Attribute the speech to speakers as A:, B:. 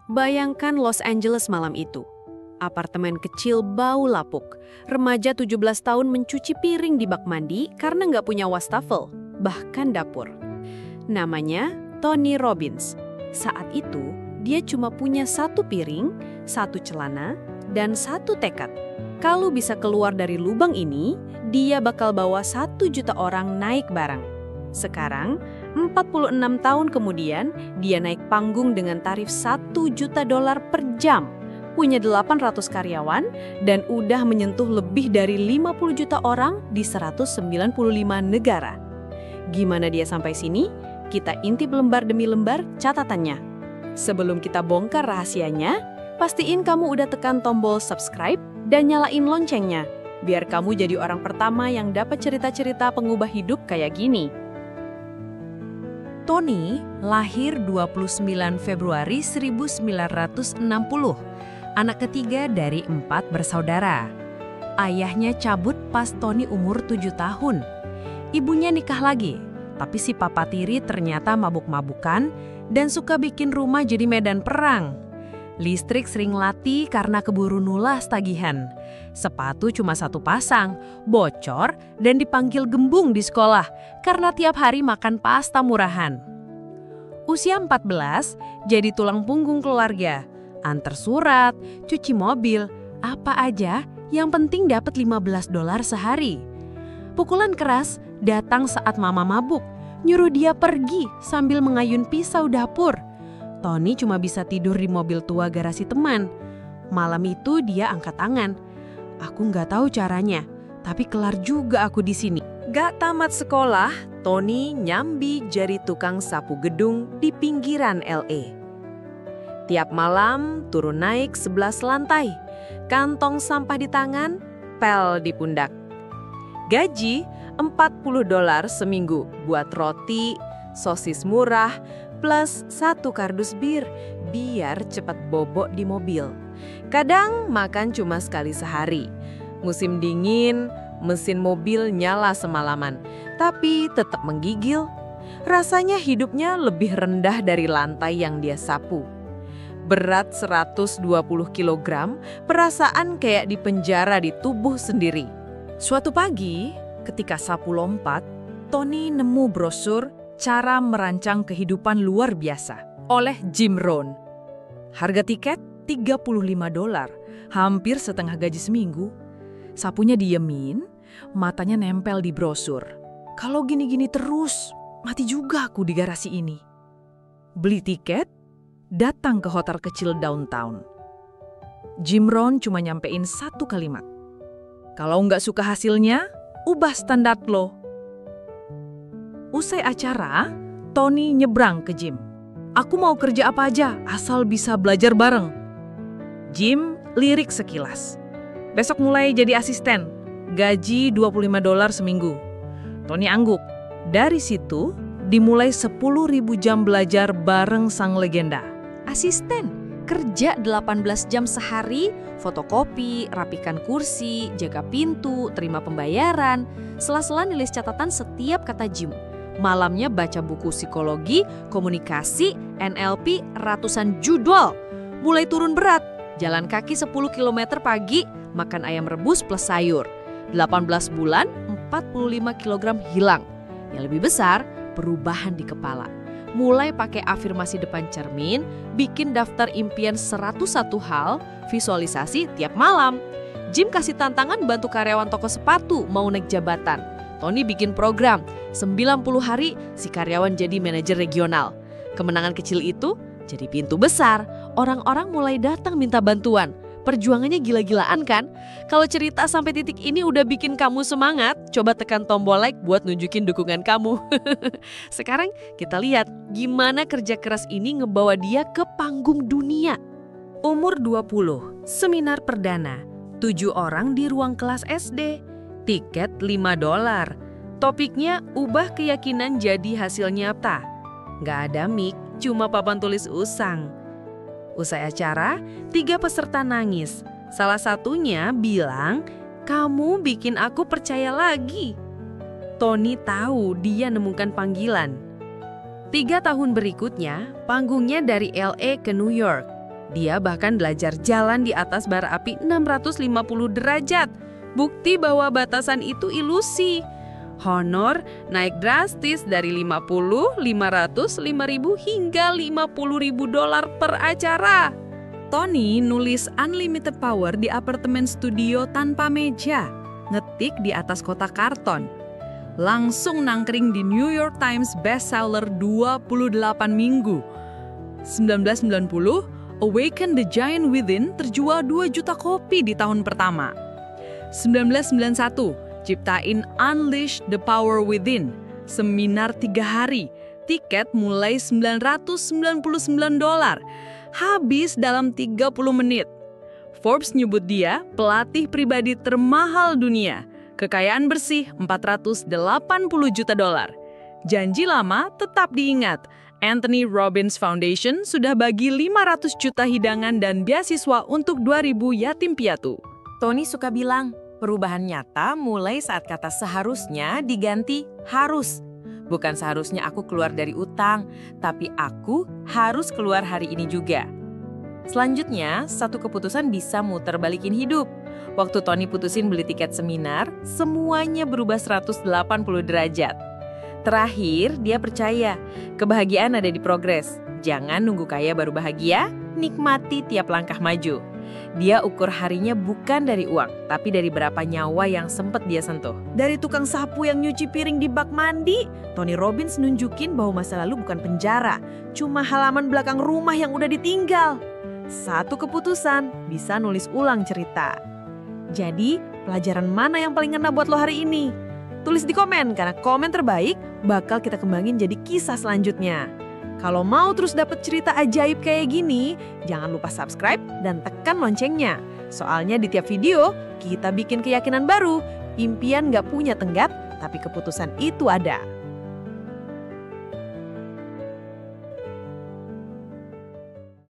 A: Bayangkan Los Angeles malam itu. Apartemen kecil bau lapuk. Remaja 17 tahun mencuci piring di bak mandi karena nggak punya wastafel, bahkan dapur. Namanya Tony Robbins. Saat itu, dia cuma punya satu piring, satu celana, dan satu tekad. Kalau bisa keluar dari lubang ini, dia bakal bawa 1 juta orang naik barang. Sekarang, 46 tahun kemudian, dia naik panggung dengan tarif $1 juta per jam. Punya 800 karyawan, dan udah menyentuh lebih dari 50 juta orang di 195 negara. Gimana dia sampai sini? Kita intip lembar demi lembar catatannya. Sebelum kita bongkar rahasianya, pastiin kamu udah tekan tombol subscribe dan nyalain loncengnya, biar kamu jadi orang pertama yang dapat cerita-cerita pengubah hidup kayak gini.
B: Tony lahir 29 Februari 1960, anak ketiga dari 4 bersaudara. Ayahnya cabut pas Tony umur 7 tahun. Ibunya nikah lagi, tapi si papa tiri ternyata mabuk-mabukan dan suka bikin rumah jadi medan perang. Listrik sering mati karena keburu nulas tagihan. Sepatu cuma 1 pasang, bocor dan dipanggil gembung di sekolah karena tiap hari makan pasta murahan. Usia 14, jadi tulang punggung keluarga. Antar surat, cuci mobil, apa aja yang penting dapat $15 sehari. Pukulan keras datang saat mama mabuk, nyuruh dia pergi sambil mengayun pisau dapur. Tony cuma bisa tidur di mobil tua garasi teman. Malam itu dia angkat tangan. Aku nggak tahu caranya, tapi kelar juga aku di sini.
A: Gak tamat sekolah, Tony nyambi jadi tukang sapu gedung di pinggiran LA. Tiap malam turun naik 11 lantai, kantong sampah di tangan, pel di pundak. Gaji $40 seminggu buat roti, sosis murah, plus 1 kardus bir, biar cepat bobok di mobil. Kadang makan cuma sekali sehari. Musim dingin, mesin mobil nyala semalaman, tapi tetap menggigil. Rasanya hidupnya lebih rendah dari lantai yang dia sapu. Berat 120 kg, perasaan kayak di penjara di tubuh sendiri. Suatu pagi, ketika sapu lompat, Tony nemu brosur Cara Merancang Kehidupan Luar Biasa oleh Jim Rohn. Harga tiket $35, hampir setengah gaji seminggu. Sapunya diemin, matanya nempel di brosur. Kalau gini-gini terus, mati juga aku di garasi ini. Beli tiket, datang ke hotel kecil downtown. Jim Rohn cuma nyampein 1 kalimat. Kalau nggak suka hasilnya, ubah standar lo. Usai acara, Tony nyebrang ke Jim. Aku mau kerja apa aja, asal bisa belajar bareng. Jim lirik sekilas. Besok mulai jadi asisten, gaji $25 seminggu. Tony angguk. Dari situ, dimulai 10.000 jam belajar bareng sang legenda.
B: Asisten, kerja 18 jam sehari, fotokopi, rapikan kursi, jaga pintu, terima pembayaran, sela-sela nulis catatan setiap kata Jim. Malamnya baca buku psikologi, komunikasi, NLP, ratusan judul. Mulai turun berat, jalan kaki 10 km pagi, makan ayam rebus plus sayur. 18 bulan, 45 kg hilang. Yang lebih besar, perubahan di kepala. Mulai pakai afirmasi depan cermin, bikin daftar impian 101 hal, visualisasi tiap malam. Jim kasih tantangan bantu karyawan toko sepatu mau naik jabatan. Tony bikin program, 90 hari si karyawan jadi manajer regional. Kemenangan kecil itu jadi pintu besar, orang-orang mulai datang minta bantuan. Perjuangannya gila-gilaan kan? Kalau cerita sampai titik ini udah bikin kamu semangat, coba tekan tombol like buat nunjukin dukungan kamu. Sekarang kita lihat gimana kerja keras ini ngebawa dia ke panggung dunia. Umur 20, seminar perdana, 7 orang di ruang kelas SD, tiket $5. Topiknya ubah keyakinan jadi hasil nyata. Nggak ada mic, cuma papan tulis usang. Usai acara, 3 peserta nangis. Salah satunya bilang, "Kamu bikin aku percaya lagi." Tony tahu dia nemukan panggilan. 3 tahun berikutnya, panggungnya dari LA ke New York.
A: Dia bahkan belajar jalan di atas bara api 650 derajat. Bukti bahwa batasan itu ilusi. Honor naik drastis dari 50, 500, 5.000 hingga 50.000 dolar per acara. Tony nulis Unlimited Power di apartemen studio tanpa meja, ngetik di atas kotak karton. Langsung nangkring di New York Times bestseller 28 minggu. 1990, Awaken the Giant Within terjual 2 juta kopi di tahun pertama. 1991, ciptain Unleash the Power Within, seminar 3 hari, tiket mulai $999, habis dalam 30 menit. Forbes nyebut dia pelatih pribadi termahal dunia, kekayaan bersih $480 juta. Janji lama tetap diingat. Anthony Robbins Foundation sudah bagi 500 juta hidangan dan beasiswa untuk 2.000 yatim piatu. Tony suka bilang, perubahan nyata mulai saat kata seharusnya diganti harus. Bukan seharusnya aku keluar dari utang, tapi aku harus keluar hari ini juga. Selanjutnya, satu keputusan bisa muter balikin hidup. Waktu Tony putusin beli tiket seminar, semuanya berubah 180 derajat. Terakhir, dia percaya kebahagiaan ada di progres. Jangan nunggu kaya baru bahagia, nikmati tiap langkah maju. Dia ukur harinya bukan dari uang, tapi dari berapa nyawa yang sempat dia sentuh. Dari tukang sapu yang nyuci piring di bak mandi, Tony Robbins nunjukin bahwa masa lalu bukan penjara, cuma halaman belakang rumah yang udah ditinggal. Satu keputusan bisa nulis ulang cerita. Jadi, pelajaran mana yang paling ngena buat lo hari ini? Tulis di komen, karena komen terbaik bakal kita kembangin jadi kisah selanjutnya. Kalau mau terus dapat cerita ajaib kayak gini, jangan lupa subscribe dan tekan loncengnya. Soalnya di tiap video, kita bikin keyakinan baru. Impian gak punya tenggat, tapi keputusan itu ada.